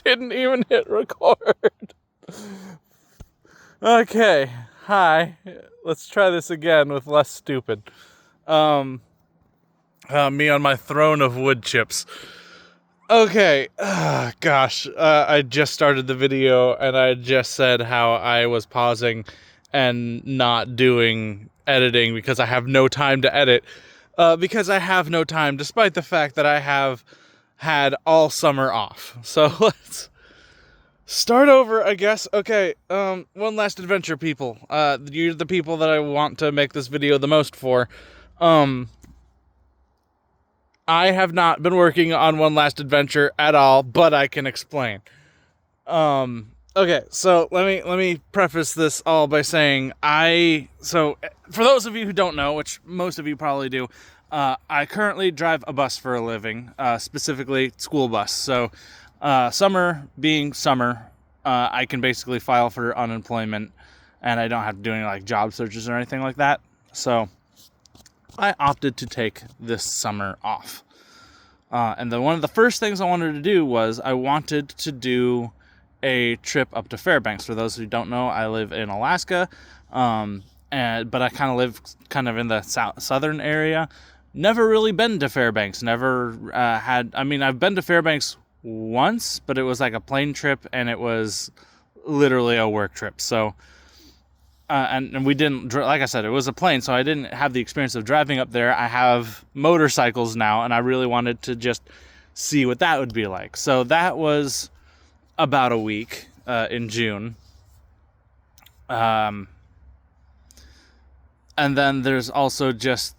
didn't even hit record. Okay, hi. Let's try this again with less stupid. Me on my throne of wood chips. Okay, gosh, I just started the video and I just said how I was pausing and not doing editing because I have no time to edit. Because I have no time, despite the fact that I have had all summer off. So let's start over, I guess. Okay, One Last Adventure people. You're the people that I want to make this video the most for. I have not been working on One Last Adventure at all, but I can explain. Okay, so let me preface this all by saying for those of you who don't know, which most of you probably do, I currently drive a bus for a living, specifically school bus. So, summer being summer, I can basically file for unemployment and I don't have to do any like job searches or anything like that. So I opted to take this summer off. And then one of the first things I wanted to do was I wanted to do a trip up to Fairbanks. For those who don't know, I live in Alaska, but I kind of live in the southern area. Never really been to Fairbanks. Never I've been to Fairbanks once, but it was like a plane trip, and it was literally a work trip. So, and we didn't, like I said, it was a plane, so I didn't have the experience of driving up there. I have motorcycles now, and I really wanted to just see what that would be like. So that was about a week in June. And then there's also just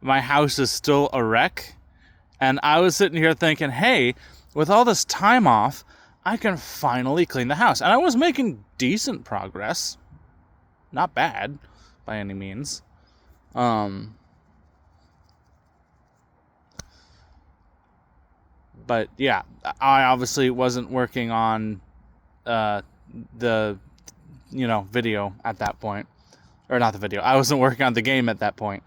my house is still a wreck. And I was sitting here thinking, hey, with all this time off, I can finally clean the house. And I was making decent progress. Not bad by any means. But yeah, I obviously wasn't working on the video at that point. Or not the video. I wasn't working on the game at that point.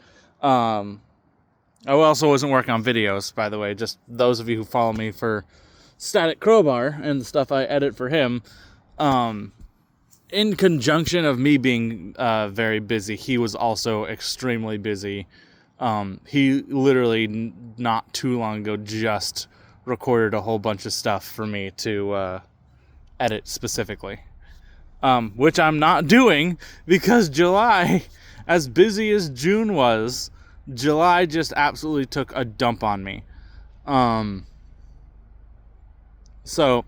I also wasn't working on videos, by the way. Just those of you who follow me for Static Crowbar and the stuff I edit for him. In conjunction of me being very busy, he was also extremely busy. He literally not too long ago just recorded a whole bunch of stuff for me to edit specifically. Which I'm not doing because July, as busy as June was, July just absolutely took a dump on me. So,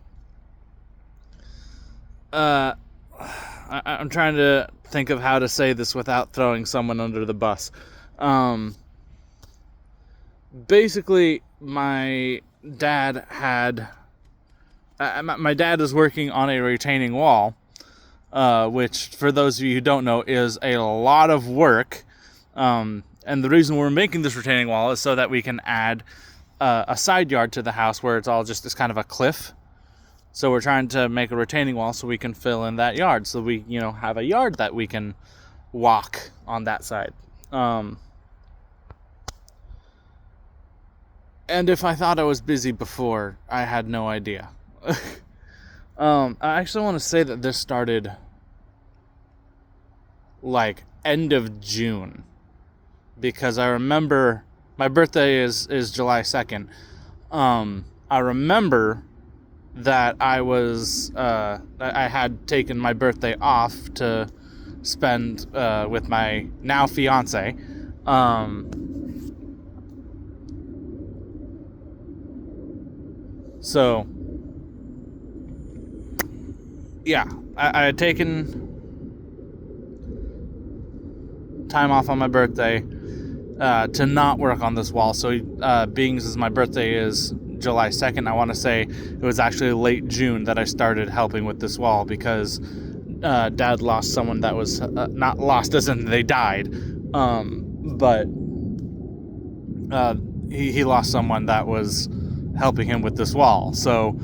I'm trying to think of how to say this without throwing someone under the bus. Basically, my dad is working on a retaining wall, which, for those of you who don't know, is a lot of work. And the reason we're making this retaining wall is so that we can add a side yard to the house where it's all just this kind of a cliff. So we're trying to make a retaining wall so we can fill in that yard. So we, have a yard that we can walk on that side. And if I thought I was busy before, I had no idea. I actually want to say that this started like end of June. Because I remember my birthday is July 2nd. I remember that I had taken my birthday off to spend with my now fiance. So yeah, I had taken time off on my birthday to not work on this wall. So being as my birthday is July 2nd, I want to say it was actually late June that I started helping with this wall because Dad lost someone that was not lost as in they died, but he lost someone that was helping him with this wall. So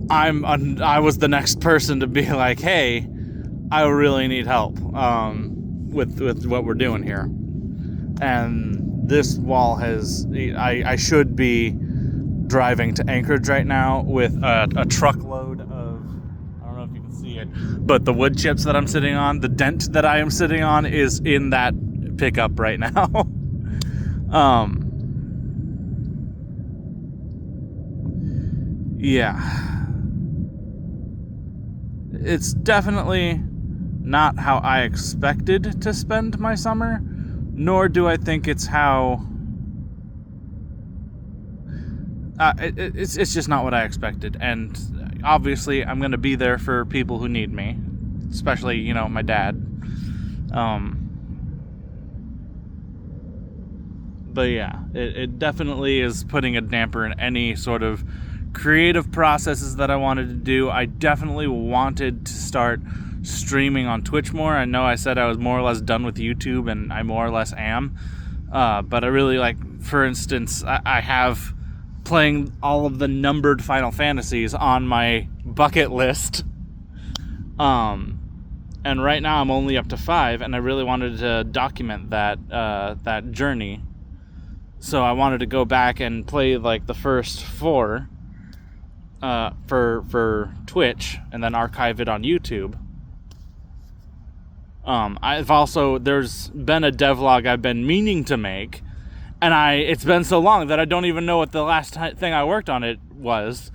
I was the next person to be like, hey, I really need help with what we're doing here. And this wall I should be driving to Anchorage right now with a truckload of, I don't know if you can see it, but the wood chips that I'm sitting on, the dent that I am sitting on is in that pickup right now. Yeah. It's definitely not how I expected to spend my summer, nor do I think it's how... it's just not what I expected, and obviously I'm going to be there for people who need me, especially, you know, my dad. But yeah, it definitely is putting a damper in any sort of creative processes that I wanted to do. I definitely wanted to start streaming on Twitch more. I know I said I was more or less done with YouTube, and I more or less am. But I really like, for instance, I have playing all of the numbered Final Fantasies on my bucket list. And right now I'm only up to 5, and I really wanted to document that journey. So I wanted to go back and play like the first 4 for Twitch, and then archive it on YouTube. There's been a devlog I've been meaning to make, and it's been so long that I don't even know what the last thing I worked on it was.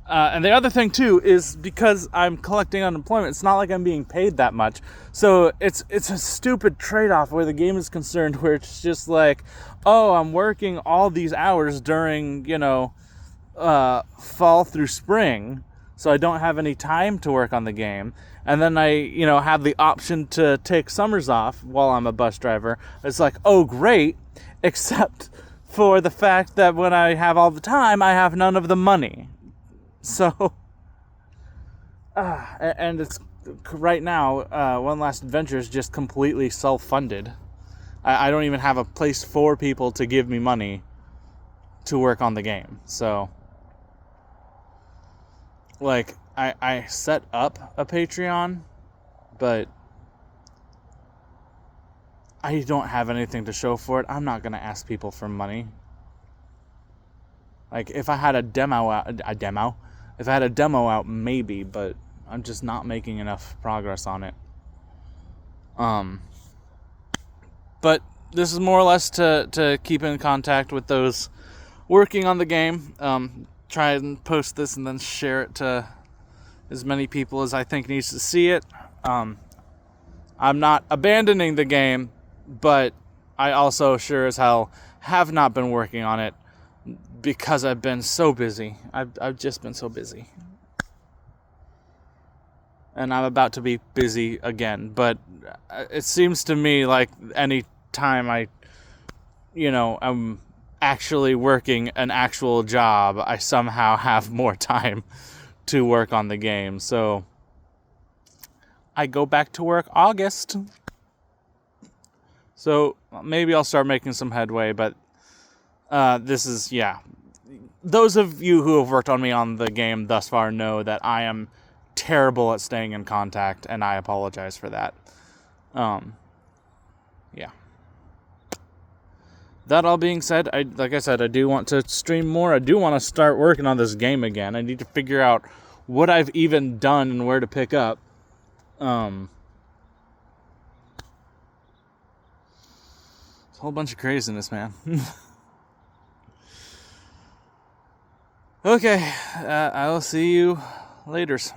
And the other thing too is, because I'm collecting unemployment, it's not like I'm being paid that much. So it's a stupid trade-off where the game is concerned, where it's just like, oh, I'm working all these hours during, fall through spring, so I don't have any time to work on the game. And then I, have the option to take summers off while I'm a bus driver. It's like, oh, great, except for the fact that when I have all the time, I have none of the money. So, and it's right now, One Last Adventure is just completely self-funded. I don't even have a place for people to give me money to work on the game. So, like, I set up a Patreon, but I don't have anything to show for it. I'm not going to ask people for money. Like, if I had a demo out, maybe, but I'm just not making enough progress on it. But this is more or less to keep in contact with those working on the game. Try and post this and then share it to as many people as I think needs to see it. I'm not abandoning the game, but I also sure as hell have not been working on it because I've been so busy. I've just been so busy. And I'm about to be busy again. But it seems to me like any time I'm actually working an actual job, I somehow have more time to work on the game. So I go back to work August. So maybe I'll start making some headway, but this is, those of you who have worked on me on the game thus far know that I am terrible at staying in contact, and I apologize for that. That all being said, like I said, I do want to stream more. I do want to start working on this game again. I need to figure out what I've even done and where to pick up. It's a whole bunch of craziness, man. Okay, I will see you laters.